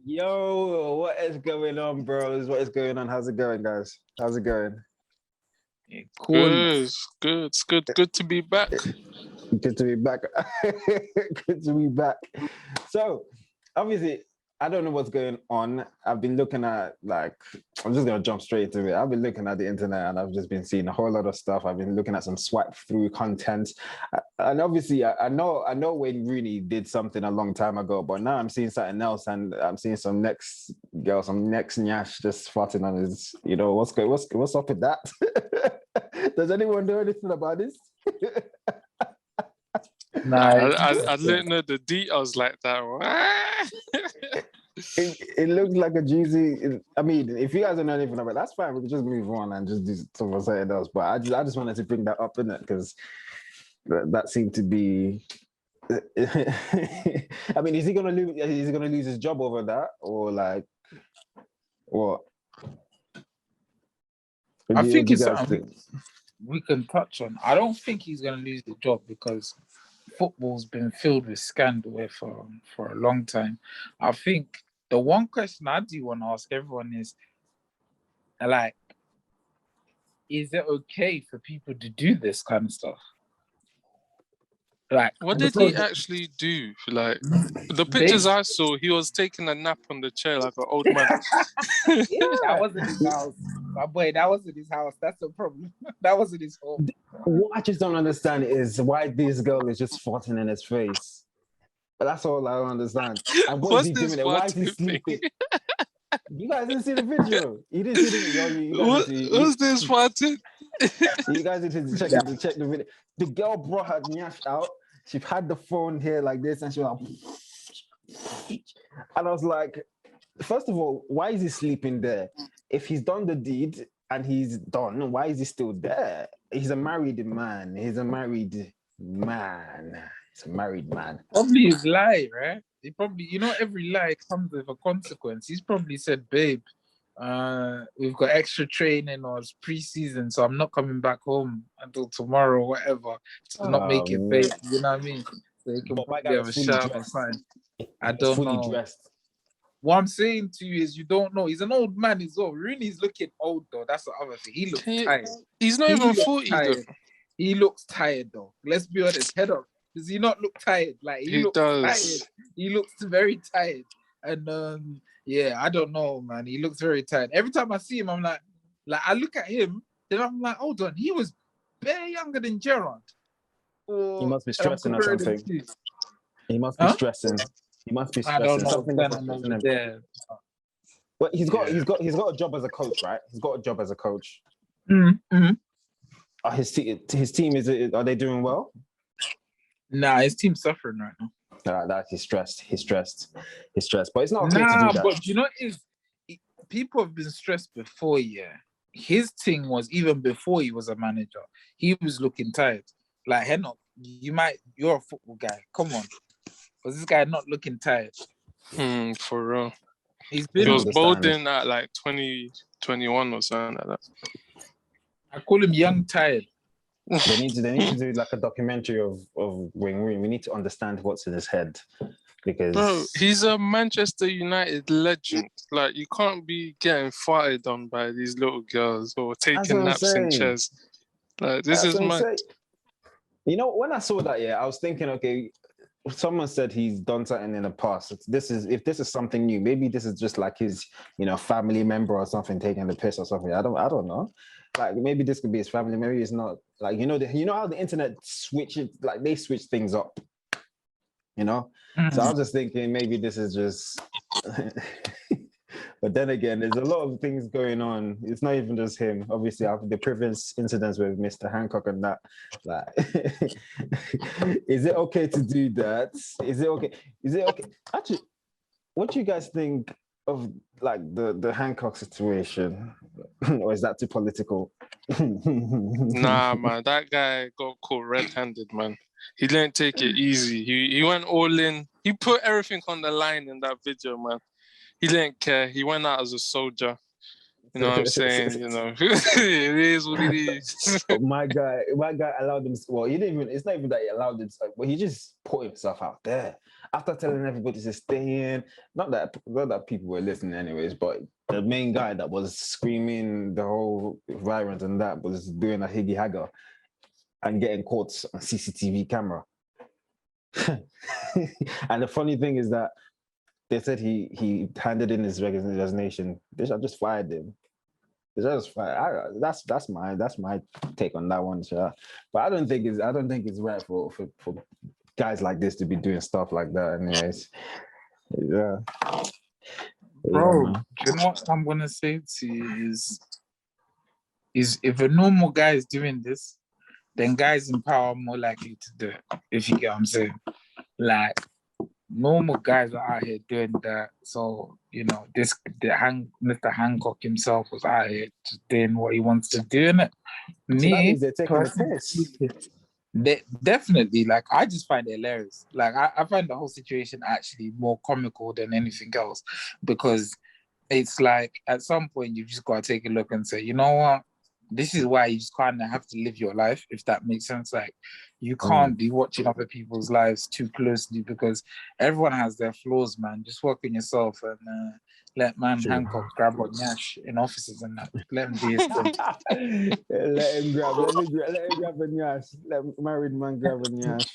Yo, what is going on, bros? What is going on? How's it going, guys? How's it going? Yeah, Good, cool. good to be back. Good to be back. Good to be back. So, obviously, I don't know what's going on. I've been looking at I'm just gonna jump straight to it. I've been looking at the internet and I've just been seeing a whole lot of stuff. I've been looking at some swipe through content, and obviously, I know when Rooney did something a long time ago, but now I'm seeing something else, and I'm seeing some next girl, some next nyash just farting on his. What's up with that? Does anyone know anything about this? I didn't know the details like that. It looks like a juicy. I mean, if you guys don't know anything about it, that's fine. We can just move on and just do something else. But I just wanted to bring that up in it because that seemed to be. I mean, is he gonna lose? Is he gonna lose his job over that, or like what? I think it's something we can touch on. I don't think he's going to lose the job because football's been filled with scandal here for a long time. I think the one question I do want to ask everyone is, like, is it okay for people to do this kind of stuff? Like, what did he actually do? Like the pictures I saw, he was taking a nap on the chair like an old man. That wasn't his house. My boy, that wasn't his house. That's the problem. That wasn't his home. What I just don't understand is why this girl is just farting in his face. But that's all I don't understand. And what is he doing there? Why is he sleeping? You guys didn't see the video. You didn't see the What's this farting? You guys need to check the video. The girl brought her nyash out. She had the phone here like this, and she was like, and I was like, first of all, why is he sleeping there? If he's done the deed and he's done, why is he still there? He's a married man. Probably his lie, right? He probably, every lie comes with a consequence. He's probably said, babe, we've got extra training or it's pre-season, so I'm not coming back home until tomorrow or whatever to not make it fake. You know what I mean? So he can probably have a shower and fine. I don't know. Dressed. What I'm saying to you is you don't know. He's an old man as well. Rooney's looking old though. That's the other thing. He looks tired. He's not even 40 though. He looks tired though. Let's be honest. Head up. Does he not look tired? Like he looks tired. He looks very tired. And yeah, I don't know, man. He looks very tired. Every time I see him, I'm like I look at him, then I'm like, hold on, he was bare younger than Gerrard. He must be stressing or something. He must be stressing. He must be stressing. I don't know something there. But he's got a job as a coach, right? He's got a job as a coach. Mm-hmm. His team are they doing well? Nah, his team's suffering right now. He's stressed. But it's not okay to do that. But you know, people have been stressed before. Yeah, his thing was even before he was a manager. He was looking tired. Like Hancock, you're a football guy. Come on, was this guy not looking tired? For real. He was bolding at like 2021 or something like that. I call him young tired. They need to do like a documentary of Wayne Rooney. We need to understand what's in his head because bro, he's a Manchester United legend. Like you can't be getting farted on by these little girls or taking naps in chairs. Like this is mad. You know, when I saw that, I was thinking, okay, someone said he's done something in the past. If this is something new, maybe this is just like his, family member or something taking the piss or something. I don't know. Like maybe this could be his family. Maybe it's not. Like how the internet they switch things up. Mm-hmm. So I was just thinking maybe this is just. But then again, there's a lot of things going on. It's not even just him. Obviously, after the previous incidents with Mr. Hancock and that, is it okay to do that? Is it okay? Actually, what do you guys think of like the Hancock situation, or is that too political? Nah, man, that guy got caught red-handed, man. He didn't take it easy. He went all in. He put everything on the line in that video, man. He didn't care. He went out as a soldier. You know what I'm saying? You know, it is what it is. my guy allowed him. Well, he didn't even. It's not even that he allowed him. But he just put himself out there after telling everybody to stay in. Not that people were listening, anyways. But the main guy that was screaming the whole virus and that was doing a higgy hagger and getting caught on CCTV camera. And the funny thing is that they said he handed in his resignation. They should have just fired him. That's my take on that one, sure. But I don't think it's right for guys like this to be doing stuff like that. Anyways, yeah. Bro, do you know what I'm gonna say to you is if a normal guy is doing this, then guys in power are more likely to do it. If you get what I'm saying, like normal guys are out here doing that. So you know, Mr. Hancock himself was out here just doing what he wants to do, innit? So that means they're taking a piss. They definitely, like, I just find it hilarious. Like, I find the whole situation actually more comical than anything else, because it's like at some point you've just got to take a look and say, you know what, this is why you just kind of have to live your life, if that makes sense. Like, you can't be watching other people's lives too closely, because everyone has their flaws, man. Just work on yourself and let Hancock grab on Yash in offices and that. Let him do his thing. Let him grab a Yash. Let married man grab a Yash.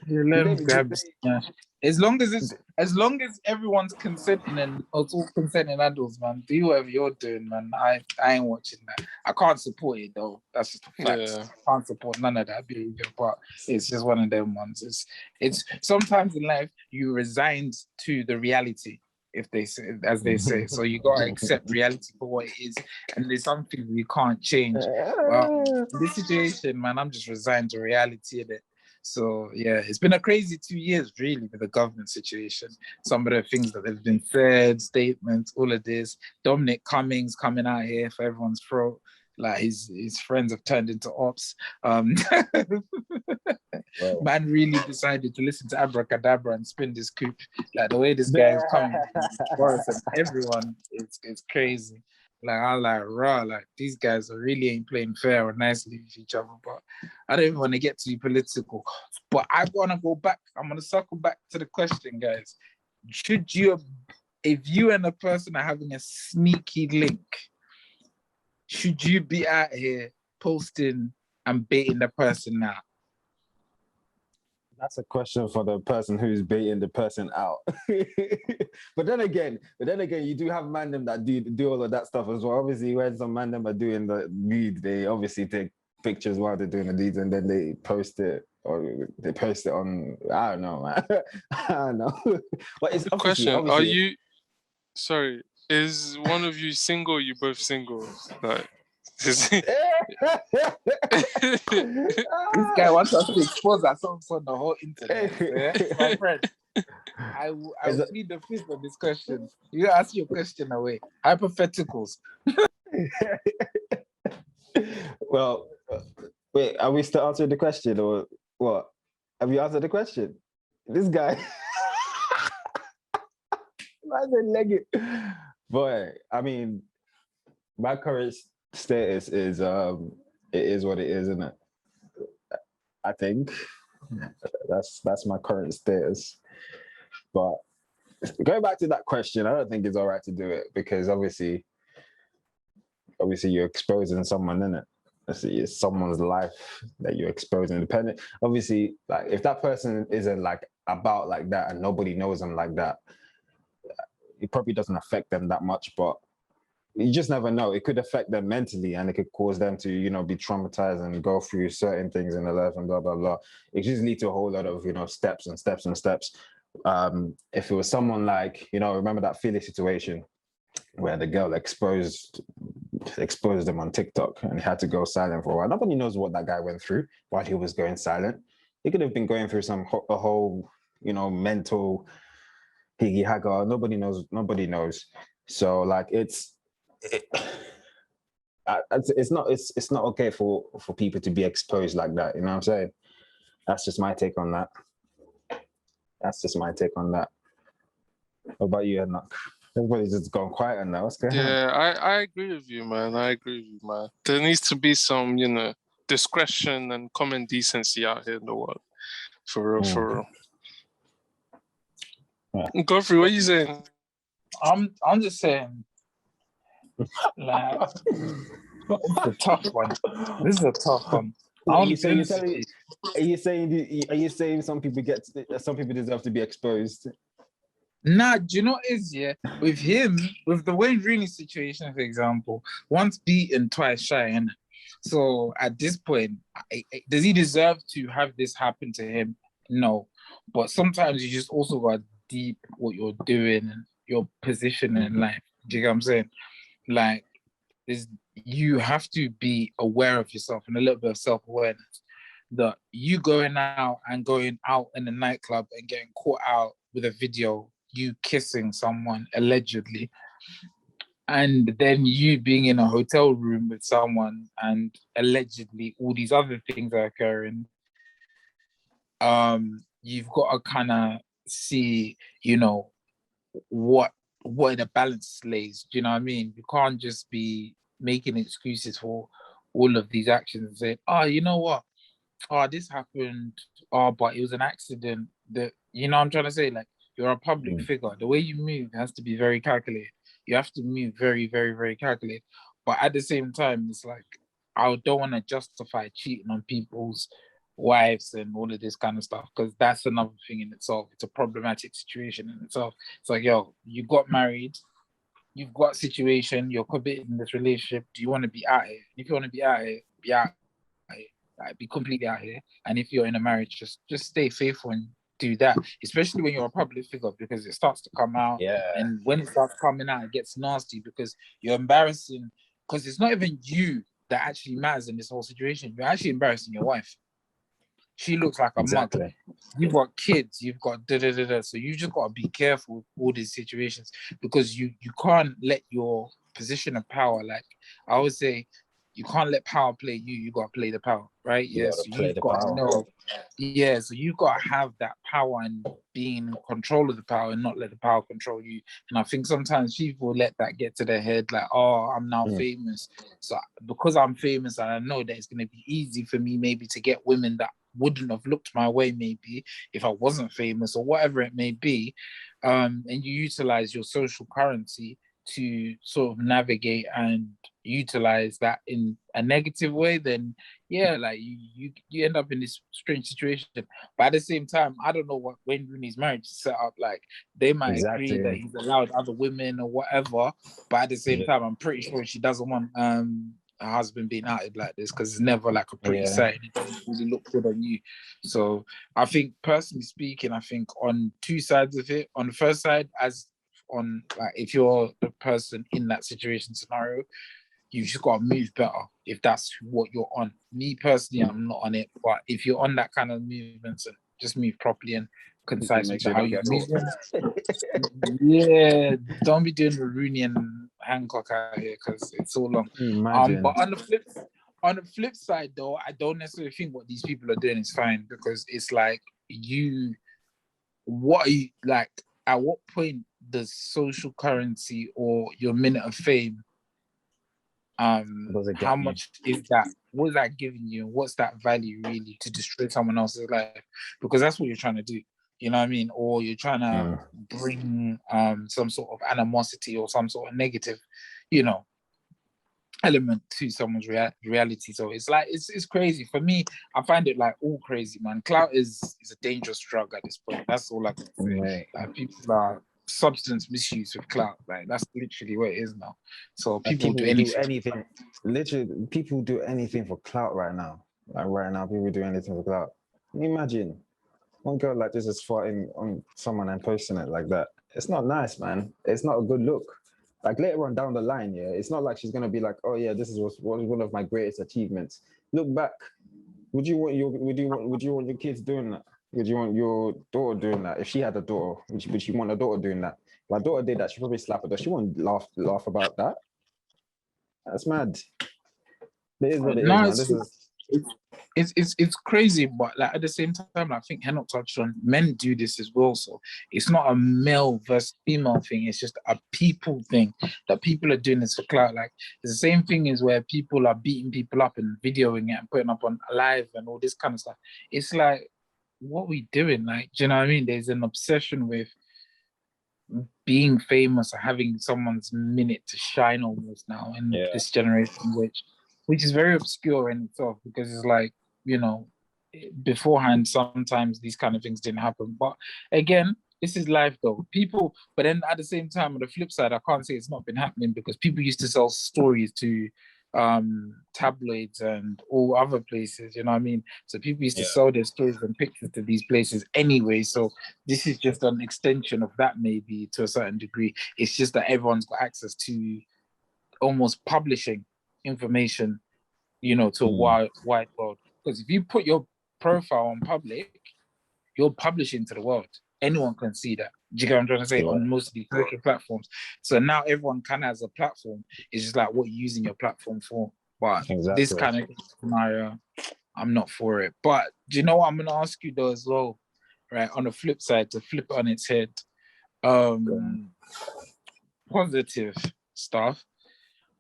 Yeah, let him grab his Yash. As long as everyone's consenting and it's all consenting adults, man, do whatever you're doing, man. I ain't watching that. I can't support it though. That's just a fact. Yeah. I can't support none of that behavior, but it's just one of them ones. It's sometimes in life you resigned to the reality, if they say, as they say. So you gotta accept reality for what it is, and there's something we can't change. Well, in this situation, man, I'm just resigned to reality of it. So yeah, it's been a crazy 2 years, really, with the government situation. Some of the things that have been said, statements, all of this. Dominic Cummings coming out here for everyone's throat, like his friends have turned into ops. Man really decided to listen to Abracadabra and spin this coup. Like the way this guy is coming, Boris and everyone, it's crazy. Like I'm like, raw, like these guys are really ain't playing fair or nicely with each other. But I don't even want to get too political. But I want to go back. I'm gonna circle back to the question, guys. Should you, if you and a person are having a sneaky link, should you be out here posting and baiting the person out? That's a question for the person who's baiting the person out. But then again, you do have mandem that do all of that stuff as well. Obviously, when some mandem are doing the deed, they obviously take pictures while they're doing the deeds and then they post it, or they post it on, I don't know, man. I don't know. But it's question. Are you, sorry, is one of you single? You both single? Like, this guy wants us to expose ourselves on the whole internet. Yeah? My friend, I will plead the fifth on this question. You ask your question away. Hypotheticals. Well, wait, are we still answering the question or what? Have you answered the question? This guy. Boy, I mean, my current status is it is what it is, isn't it? I think that's my current status. But going back to that question, I don't think it's all right to do it, because obviously you're exposing someone, innit? It's someone's life that you're exposing. Dependent, obviously, like if that person isn't like about like that and nobody knows them like that, it probably doesn't affect them that much. But you just never know. It could affect them mentally, and it could cause them to, be traumatized and go through certain things in their life and blah, blah, blah. It just leads to a whole lot of, steps and steps and steps. If it was someone like, remember that Philly situation where the girl exposed them on TikTok and he had to go silent for a while. Nobody knows what that guy went through while he was going silent. He could have been going through a whole, mental higgy hagger. Nobody knows. So like it's not okay for people to be exposed like that. You know what I'm saying? That's just my take on that. What about you, Hancock? Everybody's just gone quiet now. What's going on? Yeah, I agree with you, man. I agree with you, man. There needs to be some, discretion and common decency out here in the world. For real, for real. Yeah. Godfrey, what are you saying? I'm just saying, like, it's a tough one. This is a tough one. Are you saying some people deserve to be exposed? Nah, do you know what is, yeah? With him, with the Wayne Rooney situation, for example, once beaten, twice shy, and so at this point, does he deserve to have this happen to him? No. But sometimes you just also got deep what you're doing and your position in life. Do you get what I'm saying? Like, you have to be aware of yourself and a little bit of self-awareness that you going out in the nightclub and getting caught out with a video, you kissing someone allegedly, and then you being in a hotel room with someone and allegedly all these other things are occurring. You've got to kind of see, what the balance lays. Do you know what I mean? You can't just be making excuses for all of these actions and say, oh, you know what? Oh, this happened. Oh, but it was an accident. I'm trying to say, like, you're a public figure. The way you move has to be very calculated. You have to move very, very, very calculated. But at the same time, it's like, I don't want to justify cheating on people's wives and all of this kind of stuff, because that's another thing in itself. It's a problematic situation in itself. It's like, yo, you got married, you've got a situation, you're committed in this relationship. Do you want to be out here? If you want to be out here, be out here. Like, be completely out here. And if you're in a marriage, just stay faithful and do that, especially when you're a public figure, because it starts to come out. Yeah. And when it starts coming out, it gets nasty because you're embarrassing, because it's not even you that actually matters in this whole situation. You're actually embarrassing your wife. She looks like a mug. You've got kids, you've got da-da-da-da. So you just got to be careful with all these situations, because you can't let your position of power, like I always say, you can't let power play you. You got to play the power, right? Yeah, so you've got to know. Yeah, so you've got to have that power and be in control of the power and not let the power control you. And I think sometimes people let that get to their head, like, oh, I'm now famous. So because I'm famous, and I know that it's going to be easy for me maybe to get women that wouldn't have looked my way maybe if I wasn't famous or whatever it may be. And you utilize your social currency to sort of navigate and utilize that in a negative way, then yeah, like you end up in this strange situation. But at the same time, I don't know what Wayne Rooney's marriage is set up like. They might agree that he's allowed other women or whatever, but at the same time, I'm pretty sure she doesn't want her husband being outed like this, because it's never like a pretty sight. It doesn't really look good on you. So I think, personally speaking, I think on two sides of it. On the first side, if you're the person in that situation scenario, you've just got to move better if that's what you're on. Me personally, I'm not on it, but if you're on that kind of movements, and just move properly and concise with how you're moving. Yeah, don't be doing the Rooney and Hancock out here, because it's so long. But on the flip side, though, I don't necessarily think what these people are doing is fine, because it's like what are you like? At what point does social currency or your minute of fame, how much is that? What is that giving you? What's that value really to destroy someone else's life? Because that's what you're trying to do. You know what I mean? Or you're trying to bring some sort of animosity or some sort of negative, element to someone's reality. So it's like it's crazy. For me, I find it like all crazy, man. Clout is a dangerous drug at this point. That's all I can say. Right. Like, people are substance misuse with clout. Like, that's literally what it is now. So people do anything. Literally, people do anything for clout right now. Like right now, people do anything for clout. Can you imagine one girl like this is farting on someone and posting it like that? It's not nice, man. It's not a good look. Like later on down the line, yeah, it's not like she's gonna be like, oh yeah, this was one of my greatest achievements. Look back. Would you want your kids doing that? Would you want your daughter doing that? If she had a daughter, would you want a daughter doing that? If my daughter did that, she'd probably slap her. She wouldn't laugh about that. That's mad. It is what it is, man. it's crazy, but like at the same time, I think Hancock touched on men do this as well. So it's not a male versus female thing. It's just a people thing that people are doing this for clout. Like it's the same thing as where people are beating people up and videoing it and putting up on live and all this kind of stuff. It's like, what are we doing? Like, do you know what I mean? There's an obsession with being famous or having someone's minute to shine almost now in this generation, which is very obscure in itself, because it's like, you know, beforehand sometimes these kind of things didn't happen. But again, this is life though. People, but then at the same time, on the flip side, I can't say it's not been happening, because people used to sell stories to tabloids and all other places, you know what I mean? So people used to sell their stories and pictures to these places anyway. So this is just an extension of that, maybe to a certain degree. It's just that everyone's got access to almost publishing information, you know, to a wide world. Because if you put your profile on public, you're publishing to the world. Anyone can see that. Do you get what I'm trying to say? On most of these social platforms. So now everyone kind of has a platform. It's just like what you're using your platform for. But this kind of scenario, I'm not for it. But do you know what I'm going to ask you though as well? Right, on the flip side, to flip it on its head, positive stuff.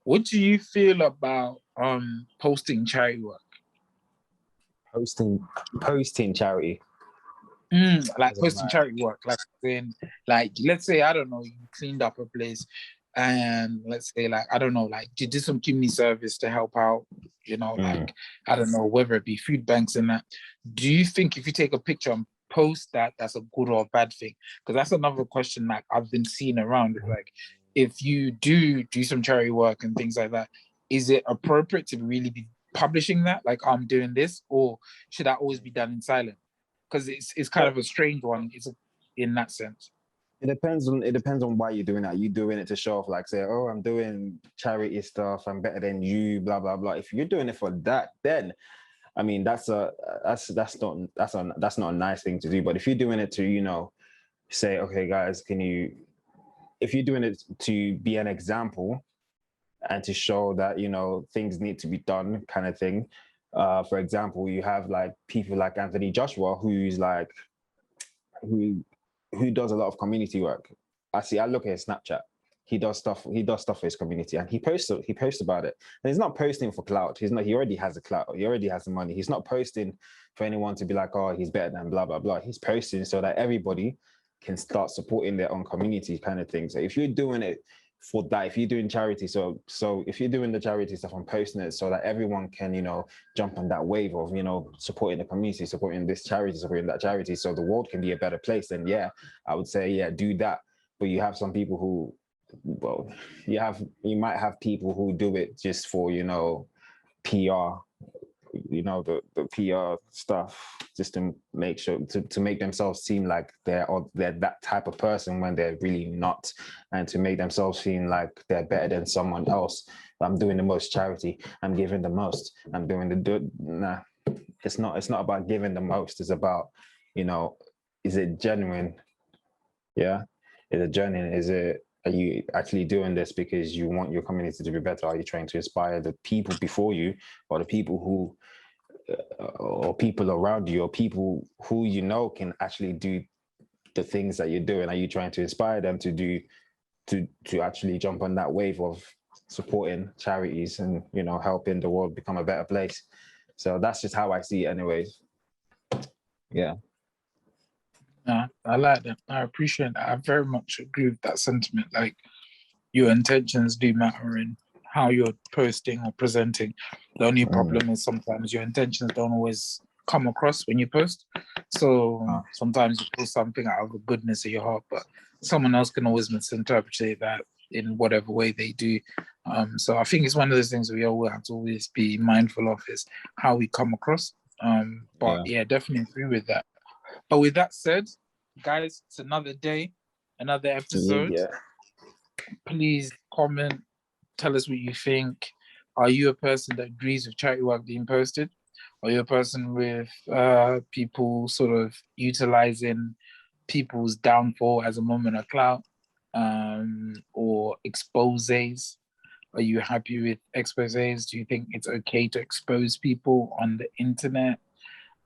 What do you feel about posting charity work? Posting charity. Like posting charity work, like saying, like, let's say, I don't know, you cleaned up a place, and let's say, like, I don't know, like you did some community service to help out, you know, like, I don't know, whether it be food banks and that. Do you think if you take a picture and post that, that's a good or a bad thing? Because that's another question like I've been seeing around. It's like, if you do some charity work and things like that, is it appropriate to really be publishing that, like I'm doing this, or should that always be done in silence? Because it's kind of a strange one. It's in that sense. It depends on why you're doing that. You doing it to show off, like say, oh, I'm doing charity stuff, I'm better than you, blah blah blah. If you're doing it for that, then I mean that's not a nice thing to do. But if you're doing it to, you know, say, okay, guys, if you're doing it to be an example and to show that, you know, things need to be done, kind of thing. For example, you have like people like Anthony Joshua, who does a lot of community work. I look at his Snapchat. He does stuff for his community, and he posts about it. And he's not posting for clout. He already has the clout. He already has the money. He's not posting for anyone to be like, oh, he's better than blah blah blah. He's posting so that everybody can start supporting their own community, kind of thing. So if you're doing it for that, if you're doing charity, so if you're doing the charity stuff and posting it so that everyone can, you know, jump on that wave of, you know, supporting the community, supporting this charity, supporting that charity, so the world can be a better place, then yeah, I would say, yeah, do that. But you have some people who, well, you might have people who do it just for, you know, PR, you know, the PR stuff, just to make sure to make themselves seem like they're that type of person when they're really not, and to make themselves feel like they're better than someone else. I'm doing the most charity, I'm giving the most, I'm doing nah. It's not about giving the most. It's about, you know, is it genuine? Yeah, is it genuine? Are you actually doing this because you want your community to be better? Are you trying to inspire the people before you, or the people who, or people around you, or people who you know can actually do the things that you're doing? Are you trying to inspire them to do, to actually jump on that wave of supporting charities and, you know, helping the world become a better place? So that's just how I see it, anyways. Yeah. I like that. I appreciate that. I very much agree with that sentiment. Like, your intentions do matter in how you're posting or presenting. The only problem is sometimes your intentions don't always come across when you post. So sometimes you post something out of the goodness of your heart, but someone else can always misinterpret that in whatever way they do. So I think it's one of those things we all have to always be mindful of, is how we come across. But yeah, definitely agree with that. But with that said, guys, it's another day, another episode. Yeah. Please comment, tell us what you think. Are you a person that agrees with charity work being posted? Are you a person with people sort of utilizing people's downfall as a moment of clout, or exposes? Are you happy with exposés? Do you think it's okay to expose people on the internet?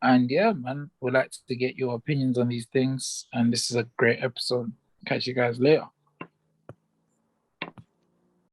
And yeah, man, we'd like to get your opinions on these things. And this is a great episode. Catch you guys later.